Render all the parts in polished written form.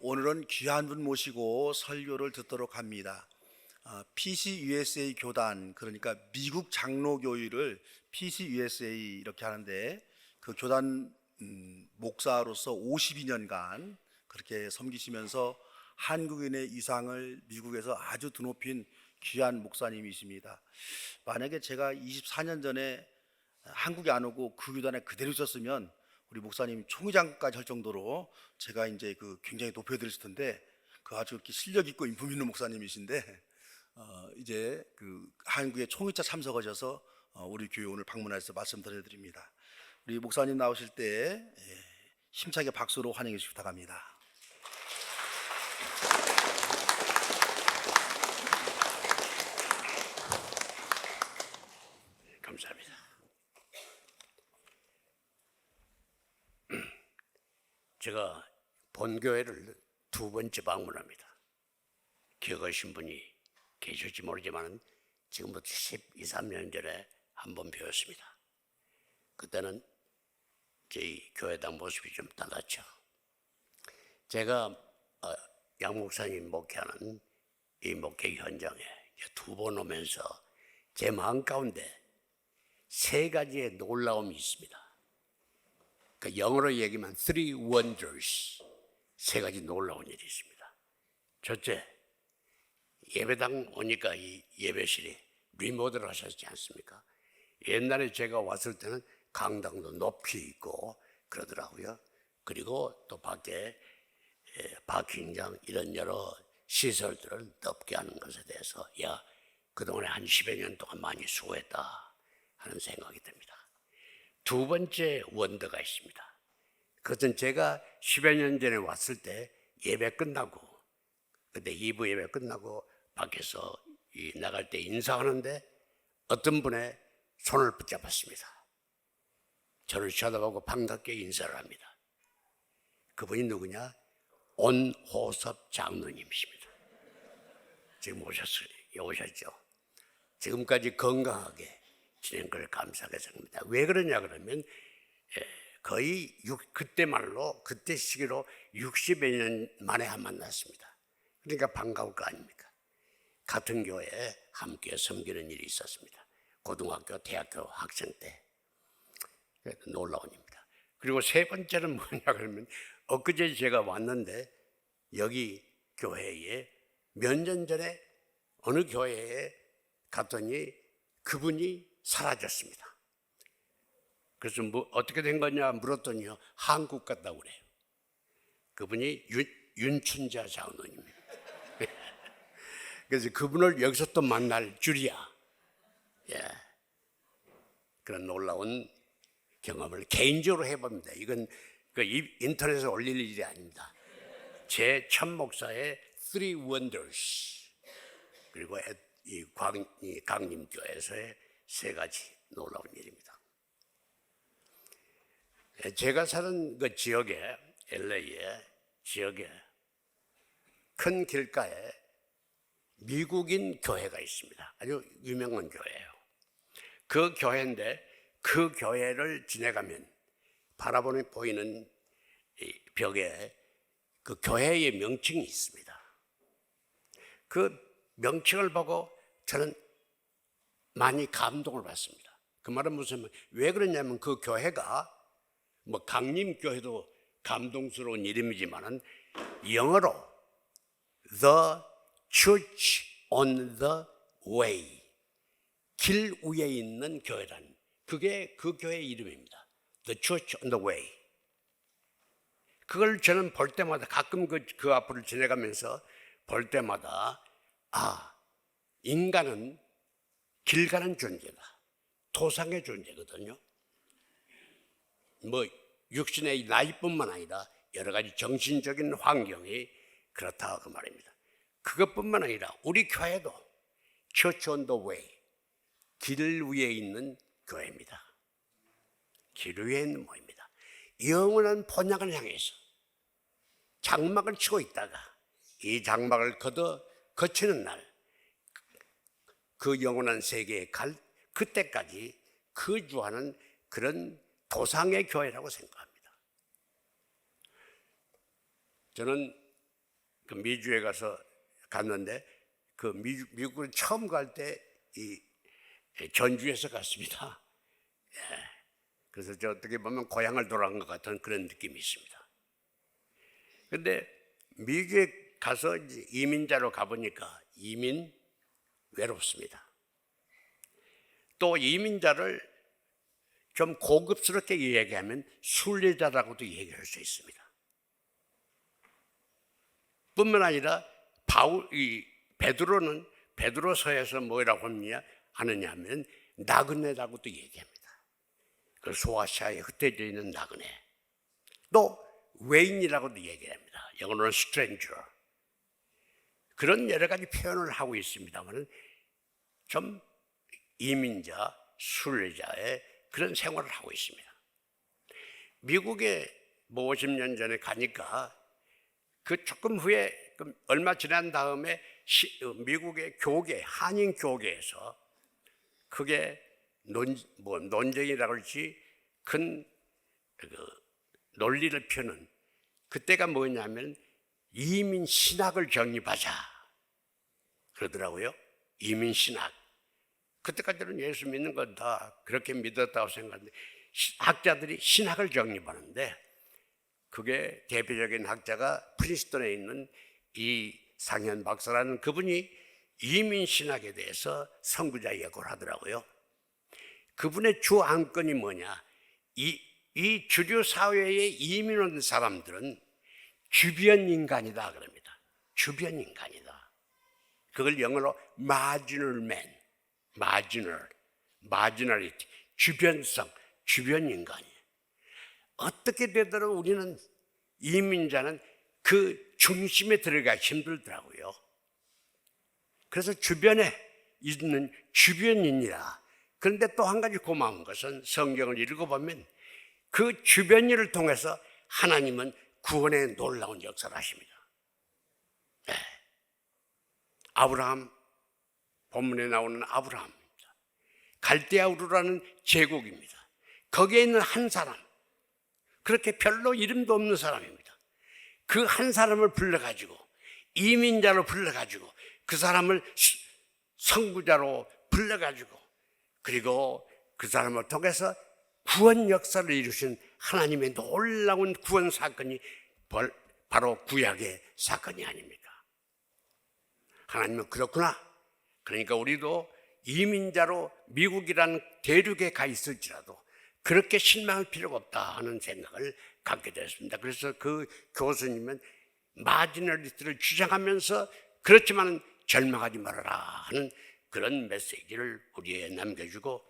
오늘은 귀한 분 모시고 설교를 듣도록 합니다. PCUSA 교단, 그러니까 미국 장로교회를 PCUSA 이렇게 하는데, 그 교단 목사로서 52년간 그렇게 섬기시면서 한국인의 이상을 미국에서 아주 드높인 귀한 목사님이십니다. 만약에 제가 24년 전에 한국에 안 오고 그 교단에 그대로 있었으면 우리 목사님 총회장까지 할 정도로 제가 이제 굉장히 높여드렸을 텐데, 아주 이렇게 실력 있고 인품 있는 목사님이신데, 이제 한국에 총회차 참석하셔서 우리 교회 오늘 방문해서 말씀 드려드립니다. 우리 목사님 나오실 때 힘차게 박수로 환영해 주시기 바랍니다. 감사합니다. 제가 본교회를 두 번째 방문합니다. 기억하신 분이 계실지 모르지만 지금부터 12, 13년 전에 한 번 배웠습니다. 그때는 저희 교회당 모습이 좀 달랐죠. 제가 양 목사님 목회하는 이 목회 현장에 두 번 오면서 제 마음 가운데 세 가지의 놀라움이 있습니다. 그 영어로 얘기하면 three wonders, 세 가지 놀라운 일이 있습니다. 첫째, 예배당 오니까 이 예배실이 리모델을 하셨지 않습니까? 옛날에 제가 왔을 때는 강당도 높이 있고 그러더라고요. 그리고 또 밖에 파킹장 이런 여러 시설들을 넓게 하는 것에 대해서 그동안에 한 10여 년 동안 많이 수고했다 하는 생각이 듭니다. 두 번째 원더가 있습니다. 그것은 제가 10여 년 전에 왔을 때 예배 끝나고, 그때 2부 예배 끝나고 밖에서 나갈 때 인사하는데 어떤 분의 손을 붙잡았습니다. 저를 쳐다보고 반갑게 인사를 합니다. 그분이 누구냐? 온호섭 장로님이십니다. 지금 오셨죠? 지금까지 건강하게 지낸 걸 감사하게 생각합니다. 왜 그러냐 그러면 거의 그때 말로 그때 시기로 60여 년 만에 만났습니다. 그러니까 반가울 거 아닙니까? 같은 교회에 함께 섬기는 일이 있었습니다. 고등학교, 대학교 학생 때. 놀라운 일입니다. 그리고 세 번째는 뭐냐 그러면 엊그제 제가 왔는데 여기 교회에 몇 년 전에 어느 교회에 갔더니 그분이 사라졌습니다. 그래서 어떻게 된 거냐 물었더니요, 한국 갔다고 그래요. 그분이 윤춘자 장로님입니다. 그래서 그분을 여기서 또 만날 줄이야. 그런 놀라운 경험을 개인적으로 해봅니다. 이건 인터넷에 올릴 일이 아닙니다. 제 첫 목사의 Three Wonders, 그리고 이 강림교회에서의 세 가지 놀라운 일입니다. 제가 사는 그 지역에, LA의 지역에 큰 길가에 미국인 교회가 있습니다. 아주 유명한 교회예요. 그 교회인데 그 교회를 지나가면 보이는 벽에 그 교회의 명칭이 있습니다. 그 명칭을 보고 저는 많이 감동을 받습니다. 그 말은 무슨 말? 왜 그러냐면 그 교회가 강림교회도 감동스러운 이름이지만은 영어로 The Church on the Way, 길 위에 있는 교회란, 그게 그 교회의 이름입니다. The Church on the Way. 그걸 저는 볼 때마다 가끔 그 앞을 지나가면서 볼 때마다 인간은 길 가는 존재다. 토상의 존재거든요. 육신의 나이뿐만 아니라 여러 가지 정신적인 환경이 그렇다 그 말입니다. 그것뿐만 아니라 우리 교회도 Church on the Way, 길 위에 있는 교회입니다. 길 위에 있는 모입니다. 영원한 본향을 향해서 장막을 치고 있다가 이 장막을 거치는 날, 그 영원한 세계에 갈 그때까지 거주하는 그런 도상의 교회라고 생각합니다. 저는 그 미주에 갔는데 그 미국을 처음 갈 때 이 전주에서 갔습니다. 그래서 저 어떻게 보면 고향을 돌아간 것 같은 그런 느낌이 있습니다. 근데 미국에 가서 이제 이민자로 가보니까 외롭습니다. 또 이민자를 좀 고급스럽게 얘기하면 순례자라고도 얘기할 수 있습니다. 뿐만 아니라 베드로는 베드로서에서 뭐라고 하느냐면 나그네라고도 얘기합니다. 그 소아시아에 흩어져 있는 나그네. 또 외인이라고도 얘기합니다. 영어로는 stranger. 그런 여러 가지 표현을 하고 있습니다만 좀 이민자, 순례자의 그런 생활을 하고 있습니다. 미국에 50년 전에 가니까 그 조금 후에 얼마 지난 다음에 미국의 교계, 한인 교계에서 그게 논쟁이라고 할지 큰 논리를 펴는 그때가 뭐냐면 이민 신학을 정립하자 그러더라고요. 이민 신학. 그때까지는 예수 믿는 건 다 그렇게 믿었다고 생각하는데 학자들이 신학을 정립하는데 그게 대표적인 학자가 프린스턴에 있는 이상현 박사라는 그분이 이민 신학에 대해서 선구자 예고를 하더라고요. 그분의 주 안건이 뭐냐? 이 주류 사회에 이민 온 사람들은 주변 인간이다 그럽니다. 주변 인간이다. 그걸 영어로 marginal man, marginality, 주변성, 주변 인간이에요. 어떻게 되더라도 우리는 이민자는 그 중심에 들어가기 힘들더라고요. 그래서 주변에 있는 주변인이라. 그런데 또 한 가지 고마운 것은 성경을 읽어보면 그 주변인을 통해서 하나님은 구원의 놀라운 역사를 하십니다. 네. 아브라함, 본문에 나오는 아브라함입니다. 갈대아 우르라는 제국입니다. 거기에 있는 한 사람, 그렇게 별로 이름도 없는 사람입니다. 그 한 사람을 불러가지고 이민자로 불러가지고 그 사람을 선구자로 불러가지고 그리고 그 사람을 통해서 구원 역사를 이루신 하나님의 놀라운 구원 사건이 바로 구약의 사건이 아닙니까? 하나님은 그렇구나. 그러니까 우리도 이민자로 미국이라는 대륙에 가 있을지라도 그렇게 실망할 필요가 없다 하는 생각을 갖게 되었습니다. 그래서 그 교수님은 마지널리티를 주장하면서 그렇지만 절망하지 말아라 하는 그런 메시지를 우리에게 남겨주고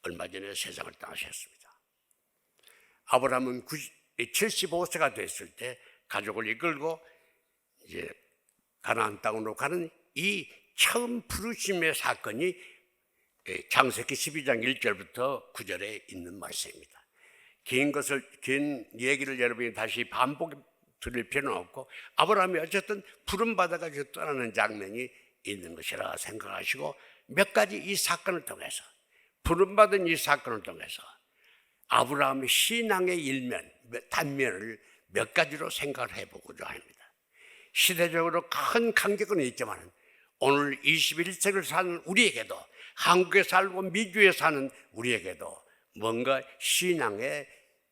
얼마 전에 세상을 떠나셨습니다. 아브라함은 75세가 됐을 때 가족을 이끌고 이제 가나안 땅으로 가는 이 처음 부르심의 사건이 창세기 12장 1절부터 9절에 있는 말씀입니다. 긴 얘기를 여러분이 다시 반복 들을 필요는 없고 아브라함이 어쨌든 부름받아가지고 떠나는 장면이 있는 것이라 생각하시고 몇 가지 이 사건을 통해서 부름받은 이 사건을 통해서 아브라함의 신앙의 단면을 몇 가지로 생각을 해보고자 합니다. 시대적으로 큰 간격은 있지만 오늘 21세기를 사는 우리에게도 한국에 살고 미주에 사는 우리에게도 뭔가 신앙의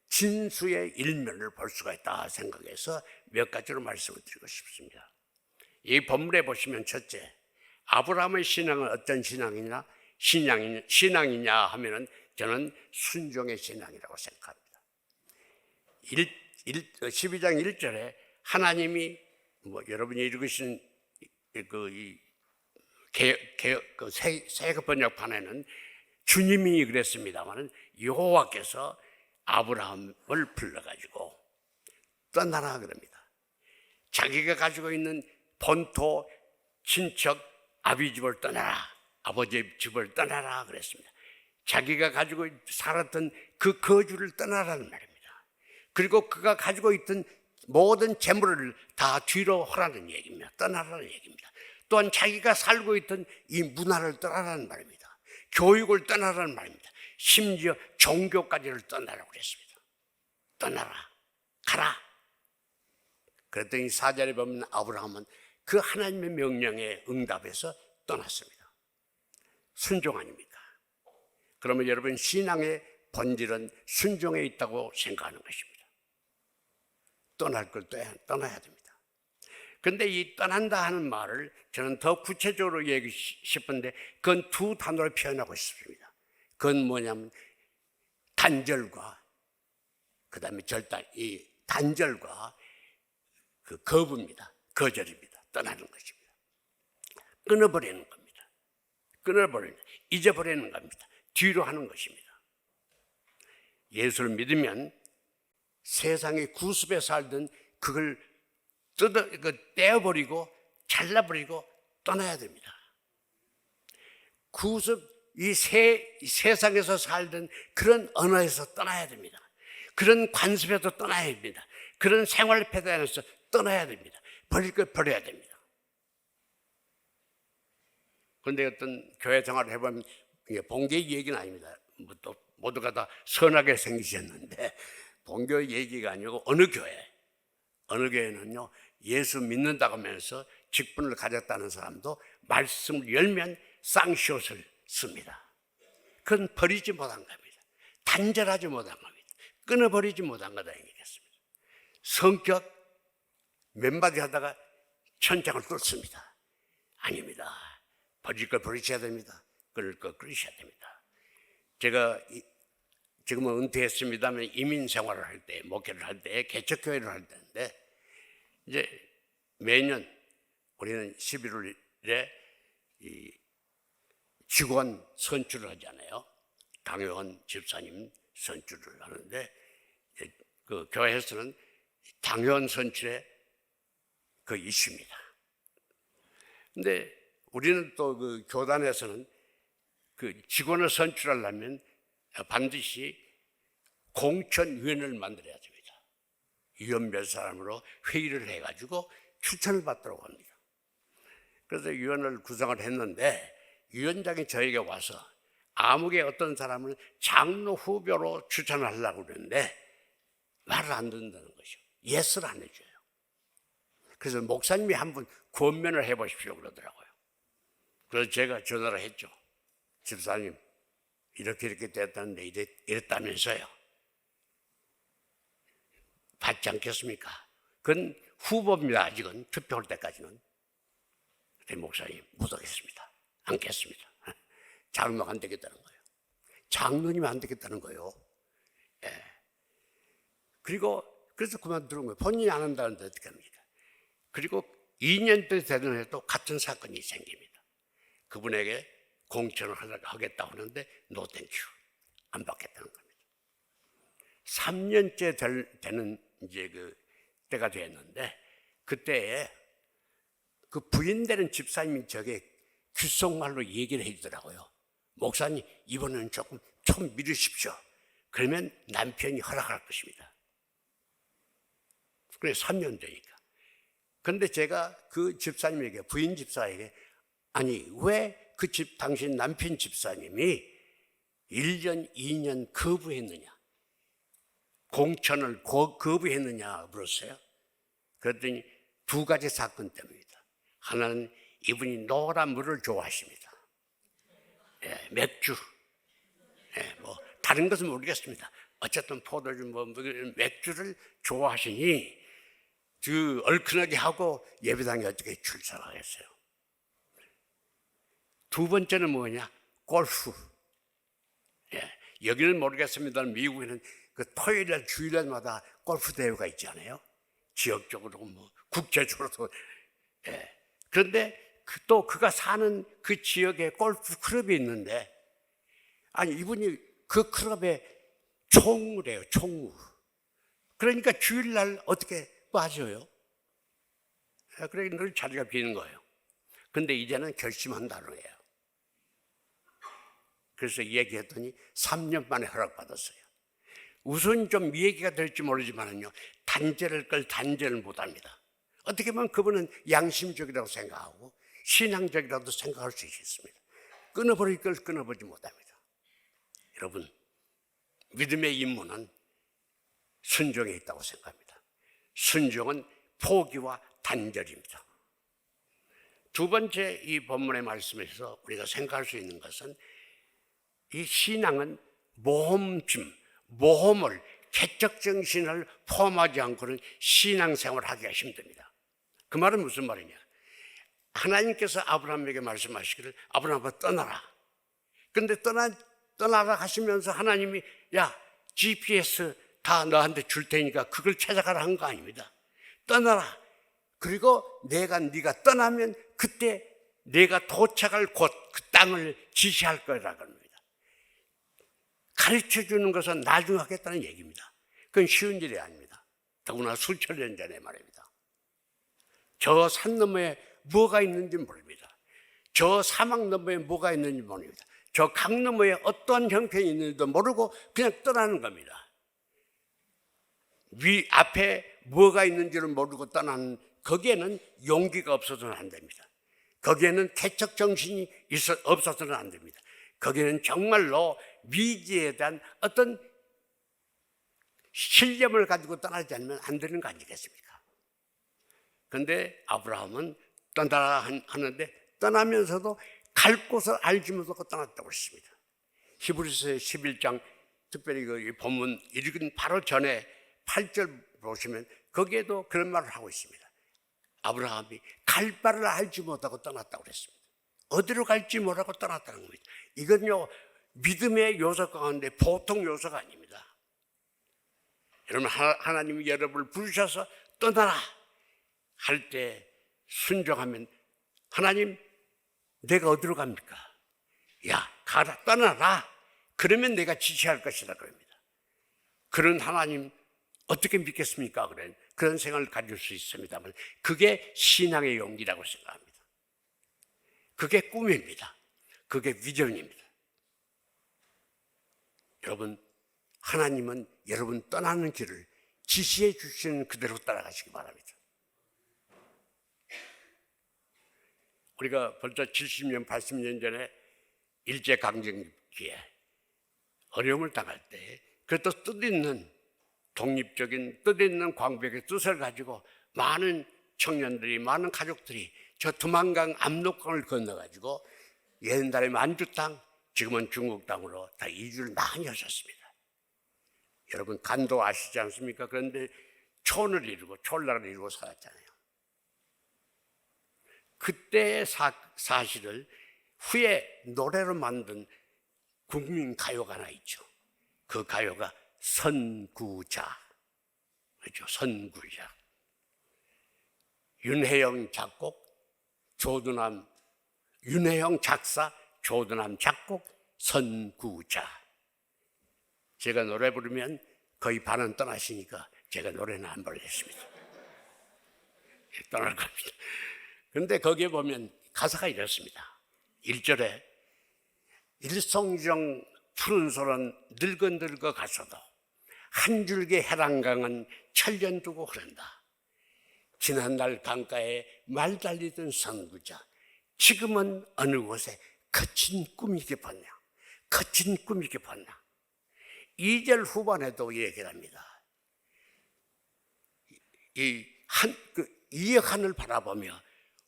진수의 일면을 볼 수가 있다 생각해서 몇 가지로 말씀을 드리고 싶습니다. 이 본문에 보시면 첫째, 아브라함의 신앙은 어떤 신앙이냐 하면은 저는 순종의 신앙이라고 생각합니다. 12장 1절에 하나님이 여러분이 읽으신 새 번역판에는 주님이 그랬습니다만 여호와께서 아브라함을 불러가지고 떠나라 그럽니다. 자기가 가지고 있는 본토, 친척, 아비 집을 떠나라, 아버지 집을 떠나라 그랬습니다. 자기가 가지고 살았던 그 거주를 떠나라는 말입니다. 그리고 그가 가지고 있던 모든 재물을 다 뒤로 하라는 얘기입니다. 떠나라는 얘기입니다. 또한 자기가 살고 있던 이 문화를 떠나라는 말입니다. 교육을 떠나라는 말입니다. 심지어 종교까지를 떠나라고 그랬습니다. 떠나라, 가라. 그랬더니 4절에 보면 아브라함은 그 하나님의 명령에 응답해서 떠났습니다. 순종 아닙니까? 그러면 여러분, 신앙의 본질은 순종에 있다고 생각하는 것입니다. 떠날 걸 떠나야 됩니다. 그런데 이 떠난다 하는 말을 저는 더 구체적으로 얘기하고 싶은데 그건 두 단어로 표현하고 싶습니다. 그건 뭐냐면 단절과 그다음에 절단, 이 단절과 그 거부입니다. 거절입니다. 떠나는 것입니다. 끊어버리는 겁니다. 끊어버리는, 잊어버리는 겁니다. 뒤로 하는 것입니다. 예수를 믿으면 세상의 구습에 살던 그걸 떼어버리고 잘라버리고 떠나야 됩니다. 구습, 이 세상에서 살던 그런 언어에서 떠나야 됩니다. 그런 관습에서 떠나야 됩니다. 그런 생활 패턴에서 떠나야 됩니다. 버릴 걸 버려야 됩니다. 그런데 어떤 교회 생활을 해보면 본교 얘기는 아닙니다. 또 모두가 다 선하게 생기셨는데 본교 얘기가 아니고 어느 교회는요 예수 믿는다고 하면서 직분을 가졌다는 사람도 말씀을 열면 쌍시옷을 씁니다. 그건 버리지 못한 겁니다. 단절하지 못한 겁니다. 끊어버리지 못한 거다 얘기겠습니다. 성격 몇 마디 하다가 천장을 뚫습니다. 아닙니다. 버릴 걸 버리셔야 됩니다. 끊을 걸 끊으셔야 됩니다. 제가 지금은 은퇴했습니다만 이민 생활을 할 때, 목회를 할 때, 개척교회를 할 때인데 이제 매년 우리는 11월에 이 직원 선출을 하잖아요. 당회원 집사님 선출을 하는데 그 교회에서는 당회원 선출에 그 이슈입니다. 근데 우리는 또 그 교단에서는 그 직원을 선출하려면 반드시 공천위원회를 만들어야 됩니다. 위원 몇 사람으로 회의를 해가지고 추천을 받도록 합니다. 그래서 위원을 구성을 했는데 위원장이 저에게 와서 아무개 어떤 사람을 장로 후보로 추천하려고 그러는데 말을 안 듣는다는 것이요. 예스를 안 해줘요. 그래서 목사님이 한번 권면을 해보십시오 그러더라고요. 그래서 제가 전화를 했죠. 집사님 이렇게 됐다는데 이랬다면서요. 받지 않겠습니까? 그건 후보입니다. 아직은 투표할 때까지는. 그때 목사님 못 하겠습니다. 않겠습니다. 장로가 안 되겠다는 거예요. 장로님이 안 되겠다는 거예요. 예. 그래서 그만두는 거예요. 본인이 안 한다는데 어떻게 합니까? 그리고 2년 때 되는 해도 같은 사건이 생깁니다. 그분에게 공천을 하겠다고 하는데 노 땡큐 안 받겠다는 겁니다. 3년째 되는 이제 그 때가 됐는데 그때에 그 부인되는 집사님이 저게 귓속말로 얘기를 해주더라고요. 목사님 이번에는 조금 좀 미루십시오. 그러면 남편이 허락할 것입니다. 그래 3년 되니까. 그런데 제가 그 집사님에게 부인 집사에게 아니 왜 그 당신 남편 집사님이 1년 2년 거부했느냐 공천을 거부했느냐 물었어요. 그랬더니 두 가지 사건 때문입니다. 하나는 이분이 노란 물을 좋아하십니다. 예, 맥주 뭐 다른 것은 모르겠습니다. 어쨌든 포도주 맥주를 좋아하시니 그 얼큰하게 하고 예배당에 어떻게 출석하겠어요. 두 번째는 뭐냐? 골프. 예, 여기는 모르겠습니다. 미국에는 그 토요일날 주일날마다 골프 대회가 있잖아요. 지역적으로 뭐 국제적으로도. 예. 그런데 또 그가 사는 그 지역에 골프 클럽이 있는데 아니 이분이 그 클럽에 총무래요. 총무. 그러니까 주일날 어떻게 빠져요? 그러니까 늘 자리가 비는 거예요. 근데 이제는 결심한다는 거예요. 그래서 얘기했더니 3년 만에 허락받았어요. 우선 좀 얘기가 될지 모르지만은요, 단절을 못합니다. 어떻게 보면 그분은 양심적이라고 생각하고 신앙적이라도 생각할 수 있습니다. 끊어버릴 걸 끊어보지 못합니다. 여러분, 믿음의 임무는 순종에 있다고 생각합니다. 순종은 포기와 단절입니다. 두 번째 이 본문의 말씀에서 우리가 생각할 수 있는 것은 이 신앙은 모험을 개척정신을 포함하지 않고는 신앙생활을 하기가 힘듭니다. 그 말은 무슨 말이냐? 하나님께서 아브라함에게 말씀하시기를 아브라함아 떠나라. 그런데 떠나라 하시면서 하나님이 야 GPS 다 너한테 줄 테니까 그걸 찾아가라 한 거 아닙니다. 떠나라. 그리고 네가 떠나면 그때 내가 도착할 곳 그 땅을 지시할 거라고 합니다. 가르쳐 주는 것은 나중에 하겠다는 얘기입니다. 그건 쉬운 일이 아닙니다. 더구나 수천 년 전의 말입니다. 저 산 너머에 뭐가 있는지 모릅니다. 저 사막 너머에 뭐가 있는지 모릅니다. 저 강 너머에 어떠한 형편이 있는지도 모르고 그냥 떠나는 겁니다. 앞에 뭐가 있는지를 모르고 떠나는 거기에는 용기가 없어서는 안 됩니다. 거기에는 개척 정신이 없어서는 안 됩니다. 거기에는 정말로 미지에 대한 어떤 신념을 가지고 떠나지 않으면 안 되는 거 아니겠습니까? 그런데 아브라함은 떠나라 하는데 떠나면서도 갈 곳을 알지 못하고 떠났다고 했습니다. 히브리서 11장 특별히 그 본문 읽은 바로 전에 8절 보시면 거기에도 그런 말을 하고 있습니다. 아브라함이 갈 바를 알지 못하고 떠났다고 그랬습니다. 어디로 갈지 모르고 떠났다는 겁니다. 이건요 믿음의 요소 가운데 보통 요소가 아닙니다. 여러분 하나님이 여러분을 부르셔서 떠나라 할 때 순종하면 하나님 내가 어디로 갑니까? 야 가라 떠나라. 그러면 내가 지시할 것이다 그럽니다. 그런 하나님 어떻게 믿겠습니까? 그런 생각을 가질 수 있습니다만 그게 신앙의 용기라고 생각합니다. 그게 꿈입니다. 그게 비전입니다. 여러분 하나님은 여러분 떠나는 길을 지시해 주시는 그대로 따라가시기 바랍니다. 우리가 벌써 70년, 80년 전에 일제강점기에 어려움을 당할 때 그것도 뜻있는 독립적인 뜻있는 광복의 뜻을 가지고 많은 청년들이 많은 가족들이 저 두만강 압록강을 건너가지고 옛날에 만주 땅 지금은 중국 땅으로 다 이주를 많이 하셨습니다. 여러분 간도 아시지 않습니까? 그런데 촌을 이루고 촌나라를 이루고 살았잖아요. 그때의 사실을 후에 노래로 만든 국민 가요가 하나 있죠. 그 가요가 선구자. 그렇죠? 선구자. 윤혜영 작곡, 윤혜영 작사, 조두남 작곡, 선구자. 제가 노래 부르면 거의 반은 떠나시니까 제가 노래는 안 부르겠습니다. 떠날 겁니다. 그런데 거기에 보면 가사가 이렇습니다. 1절에 일송정 푸른 소는 늙어 가서도 한 줄기 해랑강은 천년 두고 흐른다. 지난날 강가에 말 달리던 선구자 지금은 어느 곳에 거친 꿈이 깊었냐. 거친 꿈이 깊었나. 2절 후반에도 이 얘기를 합니다. 이 하늘 바라보며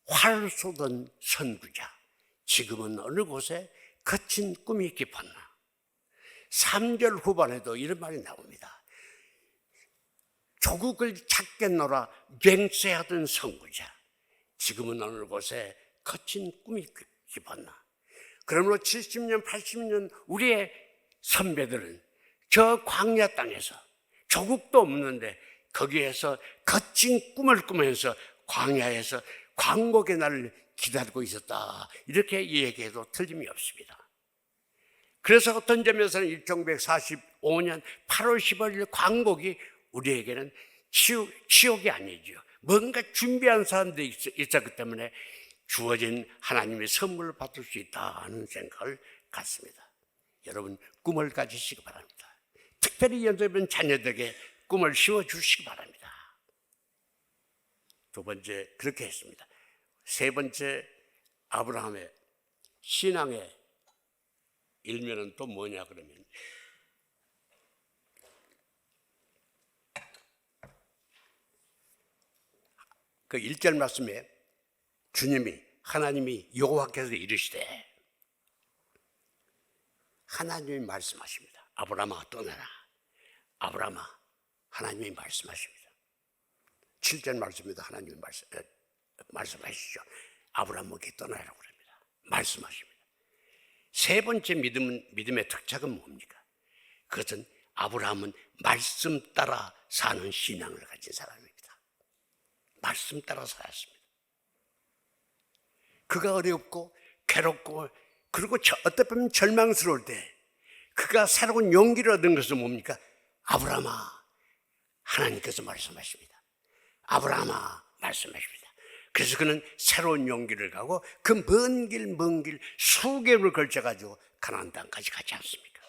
활을 쏘던 선구자 지금은 어느 곳에 거친 꿈이 깊었나. 3절 후반에도 이런 말이 나옵니다. 조국을 찾겠노라 맹세하던 선구자 지금은 어느 곳에 거친 꿈이 깊었나. 그러므로 70년 80년 우리의 선배들은 저 광야 땅에서 조국도 없는데 거기에서 거친 꿈을 꾸면서 광야에서 광복의 날을 기다리고 있었다. 이렇게 얘기해도 틀림이 없습니다. 그래서 어떤 점에서는 1945년 8월 15일 광복이 우리에게는 치욕이 아니죠. 뭔가 준비한 사람들이 있었기 때문에 주어진 하나님의 선물을 받을 수 있다는 생각을 갖습니다. 여러분 꿈을 가지시기 바랍니다. 특별히 여러분 자녀들에게 꿈을 심어주시기 바랍니다. 두 번째 그렇게 했습니다. 세 번째 아브라함의 신앙의 일면은 또 뭐냐 그러면 그 1절 말씀에 주님이 하나님이 여호와께서 이르시되 하나님이 말씀하십니다. 아브라함아 떠나라. 아브라함아 하나님이 말씀하십니다. 7절 말씀입니다. 하나님이 말씀하시죠. 아브라함에게 떠나라고 그럽니다. 말씀하십니다. 세 번째 믿음의 특징은 뭡니까? 그것은 아브라함은 말씀 따라 사는 신앙을 가진 사람입니다. 말씀 따라 살았습니다. 그가 어렵고 괴롭고 그리고 어떻게 보면 절망스러울 때 그가 새로운 용기를 얻은 것은 뭡니까? 아브라함아 하나님께서 말씀하십니다. 아브라함아 말씀하십니다. 그래서 그는 새로운 용기를 가고 그 먼 길 수개월을 걸쳐가지고 가나안 땅까지 가지 않습니까?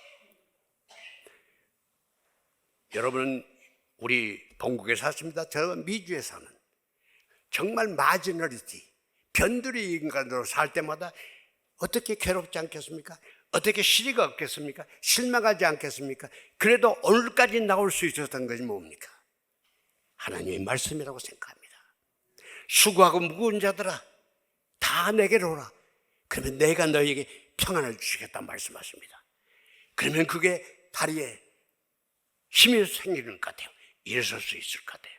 여러분은 우리 본국에 사십니다. 저 미주에 사는 정말 마지너리티 변두리 인간으로 살 때마다 어떻게 괴롭지 않겠습니까? 어떻게 시리가 없겠습니까? 실망하지 않겠습니까? 그래도 오늘까지 나올 수 있었던 것이 뭡니까? 하나님의 말씀이라고 생각합니다. 수고하고 무거운 자들아 다 내게로 오라. 그러면 내가 너희에게 평안을 주시겠다 말씀하십니다. 그러면 그게 다리에 힘이 생기는 것 같아요. 일어설 수 있을 것 같아요.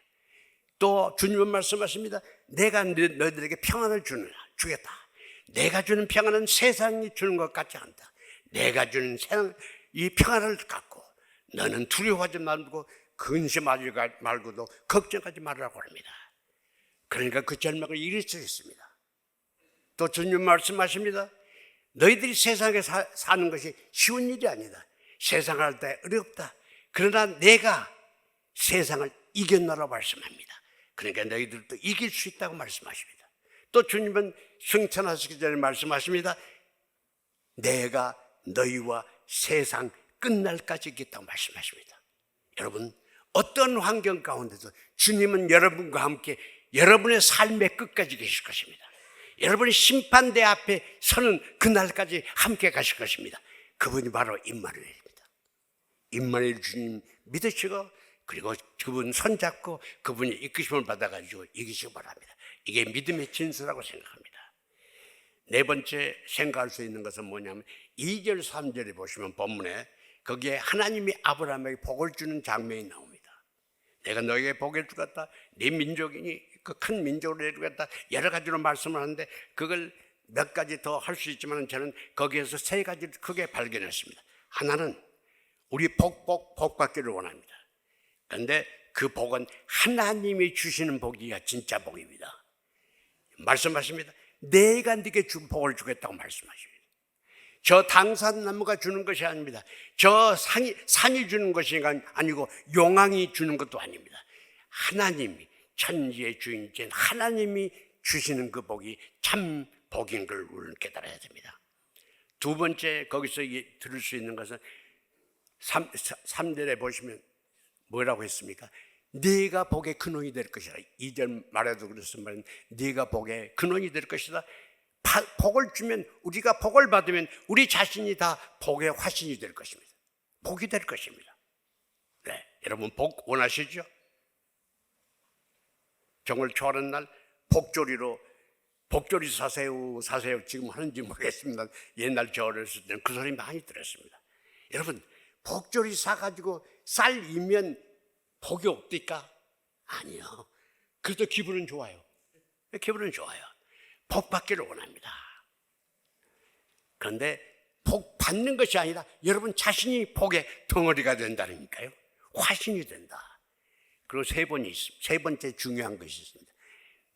또 주님은 말씀하십니다. 내가 너희들에게 평안을 주겠다. 내가 주는 평안은 세상이 주는 것 같지 않다. 내가 주는 이 평안을 갖고 너는 두려워하지 말고 근심하지 말고도 걱정하지 말라고 합니다. 그러니까 그 절망을 이길 수 있습니다. 또 주님 말씀하십니다. 너희들이 세상에 사는 것이 쉬운 일이 아니다. 세상을 할 때 어렵다. 그러나 내가 세상을 이겼노라 말씀합니다. 그러니까 너희들도 이길 수 있다고 말씀하십니다. 또 주님은 승천하시기 전에 말씀하십니다. 내가 너희와 세상 끝날까지 있겠다고 말씀하십니다. 여러분 어떤 환경 가운데서 주님은 여러분과 함께 여러분의 삶의 끝까지 계실 것입니다. 여러분이 심판대 앞에 서는 그날까지 함께 가실 것입니다. 그분이 바로 임마누엘입니다. 임마누엘 주님 믿으시고 그리고 그분 손잡고 그분이 이끄심을 받아가지고 이기시기 바랍니다. 이게 믿음의 진수라고 생각합니다. 네 번째 생각할 수 있는 것은 뭐냐면 2절 3절에 보시면 본문에 거기에 하나님이 아브라함에게 복을 주는 장면이 나옵니다. 내가 너에게 복을 주겠다. 네 민족이니 그 큰 민족으로 해주겠다. 여러 가지로 말씀을 하는데 그걸 몇 가지 더 할 수 있지만 저는 거기에서 세 가지를 크게 발견했습니다. 하나는 우리 복 받기를 원합니다. 그런데 그 복은 하나님이 주시는 복이야 진짜 복입니다. 말씀하십니다. 내가 네게 준 복을 주겠다고 말씀하십니다. 저 당산나무가 주는 것이 아닙니다. 저 산이 주는 것이 아니고 용왕이 주는 것도 아닙니다. 하나님이 천지의 주인이신 하나님이 주시는 그 복이 참 복인 걸 우리는 깨달아야 됩니다. 두 번째 거기서 들을 수 있는 것은 3절에 보시면 뭐라고 했습니까? 네가 복의 근원이 될 것이다. 2절 말에도 그랬지만 네가 복의 근원이 될 것이다. 복을 주면 우리가 복을 받으면 우리 자신이 다 복의 화신이 될 것입니다. 복이 될 것입니다. 네, 여러분 복 원하시죠? 정월 초하는 날 복조리 사세요 지금 하는지 모르겠습니다. 옛날 저 어렸을 때는 그 소리 많이 들었습니다. 여러분 복조리 사가지고 쌀 이면 복이 없을까? 아니요. 그래도 기분은 좋아요. 기분은 좋아요. 복 받기를 원합니다. 그런데 복 받는 것이 아니라 여러분 자신이 복의 덩어리가 된다니까요. 화신이 된다. 그리고 세 번째 중요한 것이 있습니다.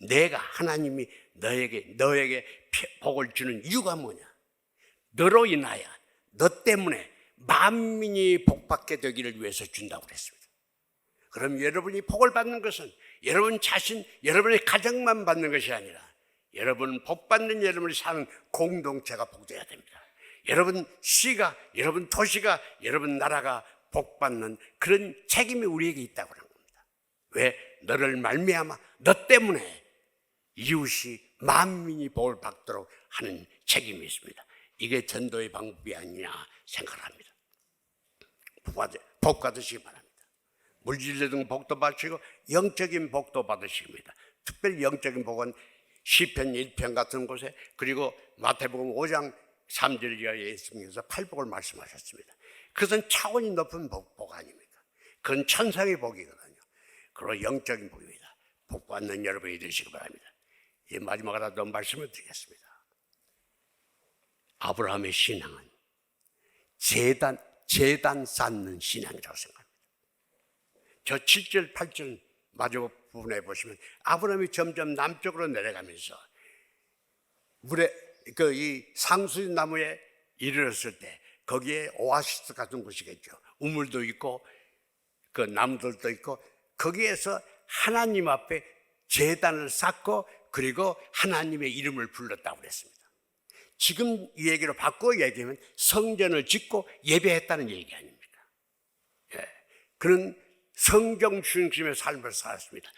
내가 하나님이 너에게 복을 주는 이유가 뭐냐? 너로 인하여 너 때문에 만민이 복받게 되기를 위해서 준다고 그랬습니다. 그럼 여러분이 복을 받는 것은 여러분 자신, 여러분의 가정만 받는 것이 아니라 여러분 복받는 여러분이 사는 공동체가 복되어야 됩니다. 여러분 시가, 여러분 도시가, 여러분 나라가 복받는 그런 책임이 우리에게 있다고 하는 겁니다. 왜? 너를 말미암아 너 때문에 이웃이 만민이 복을 받도록 하는 책임이 있습니다. 이게 전도의 방법이 아니냐 생각합니다. 복 받으시기 바랍니다. 물질적인 복도 받으시고 영적인 복도 받으십니다. 특별히 영적인 복은 시편 1편 같은 곳에, 그리고 마태복음 5장 3절 이하에 예수님께서 팔복을 말씀하셨습니다. 그것은 차원이 높은 복 아닙니까? 그건 천상의 복이거든요. 그리고 영적인 복입니다. 복 받는 여러분이 되시기 바랍니다. 이 마지막으로 말씀을 드리겠습니다. 아브라함의 신앙은 제단 쌓는 신앙이라고 생각합니다. 저 7절, 8절 마지막 부분에 보시면 아브라함이 점점 남쪽으로 내려가면서 물에 이 상수리 나무에 이르렀을 때 거기에 오아시스 같은 곳이겠죠. 우물도 있고 그 나무들도 있고 거기에서 하나님 앞에 제단을 쌓고 그리고 하나님의 이름을 불렀다고 그랬습니다. 지금 이 얘기로 바꿔 얘기하면 성전을 짓고 예배했다는 얘기 아닙니까? 예. 그는 성경 중심의 삶을 살았습니다.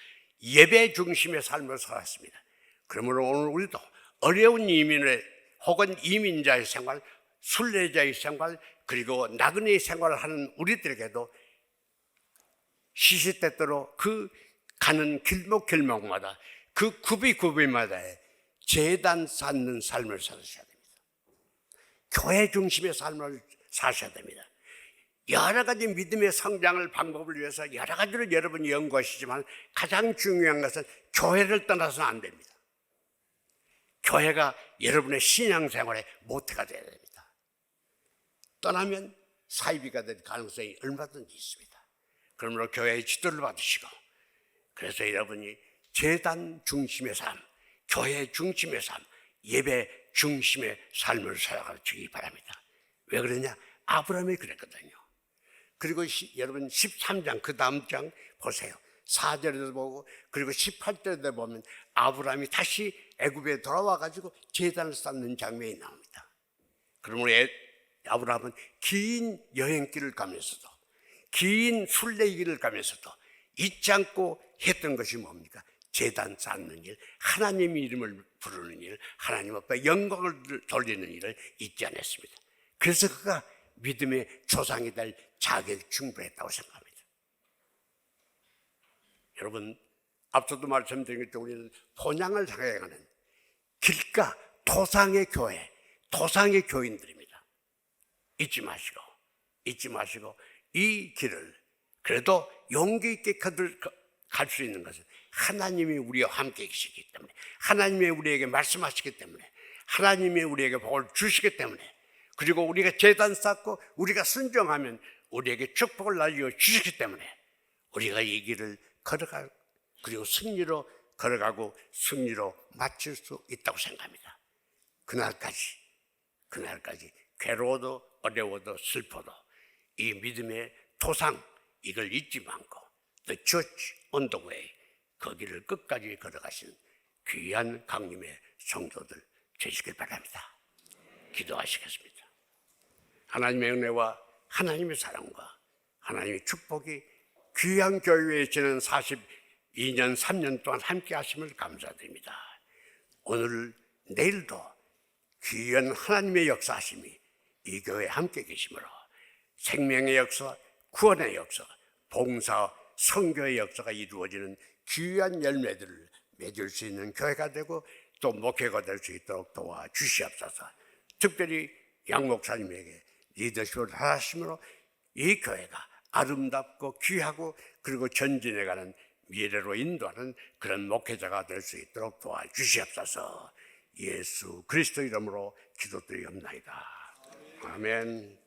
예배 중심의 삶을 살았습니다. 그러므로 오늘 우리도 어려운 이민의 혹은 이민자의 생활, 순례자의 생활, 그리고 나그네의 생활을 하는 우리들에게도 시시때때로 그 가는 길목길목마다 그 구비구비마다 제단 쌓는 삶을 살으셔야 됩니다. 교회 중심의 삶을 사셔야 됩니다. 여러 가지 믿음의 성장을 방법을 위해서 여러 가지를 여러분이 연구하시지만 가장 중요한 것은 교회를 떠나서는 안 됩니다. 교회가 여러분의 신앙생활의 모태가 되어야 됩니다. 떠나면 사이비가 될 가능성이 얼마든지 있습니다. 그러므로 교회의 지도를 받으시고, 그래서 여러분이 제단 중심의 삶, 교회 중심의 삶, 예배 중심의 삶을 살아가시기 바랍니다. 왜 그러냐? 아브라함이 그랬거든요. 그리고 여러분 13장 그 다음 장 보세요. 4절에도 보고 그리고 18절에도 보면 아브라함이 다시 애굽에 돌아와 가지고 제단을 쌓는 장면이 나옵니다. 그러므로 아브라함은 긴 여행길을 가면서도, 긴 순례길을 가면서도 잊지 않고 했던 것이 뭡니까? 제단 쌓는 일, 하나님의 이름을 부르는 일, 하나님 앞에 영광을 돌리는 일을 잊지 않았습니다. 그래서 그가 믿음의 조상이 될 자격이 충분했다고 생각합니다. 여러분, 앞서도 말씀드린 것처럼 우리는 본향을 향해 가는 길가 도상의 교회, 도상의 교인들입니다. 잊지 마시고 이 길을 그래도 용기 있게 갈 수 있는 것은 하나님이 우리와 함께 계시기 때문에, 하나님이 우리에게 말씀하시기 때문에, 하나님이 우리에게 복을 주시기 때문에, 그리고 우리가 제단 쌓고 우리가 순종하면 우리에게 축복을 날려 주시기 때문에 우리가 이 길을 걸어갈, 그리고 승리로 걸어가고 승리로 마칠 수 있다고 생각합니다. 그날까지 괴로워도 어려워도 슬퍼도 이 믿음의 토상, 이걸 잊지 않고 The Church on the Way, 그 길을 끝까지 걸어가신 귀한 강림의 성도들 되시길 바랍니다. 기도하시겠습니다. 하나님의 은혜와 하나님의 사랑과 하나님의 축복이 귀한 교회에 지난 42년 3년 동안 함께 하심을 감사드립니다. 오늘 내일도 귀한 하나님의 역사하심이 이 교회에 함께 계시므로 생명의 역사, 구원의 역사, 봉사, 선교의 역사가 이루어지는 귀한 열매들을 맺을 수 있는 교회가 되고 또 목회가 될 수 있도록 도와주시옵소서. 특별히 양 목사님에게 리더십을 하심으로 이 교회가 아름답고 귀하고 그리고 전진해가는 미래로 인도하는 그런 목회자가 될 수 있도록 도와주시옵소서. 예수 그리스도 이름으로 기도드리옵나이다. 아멘.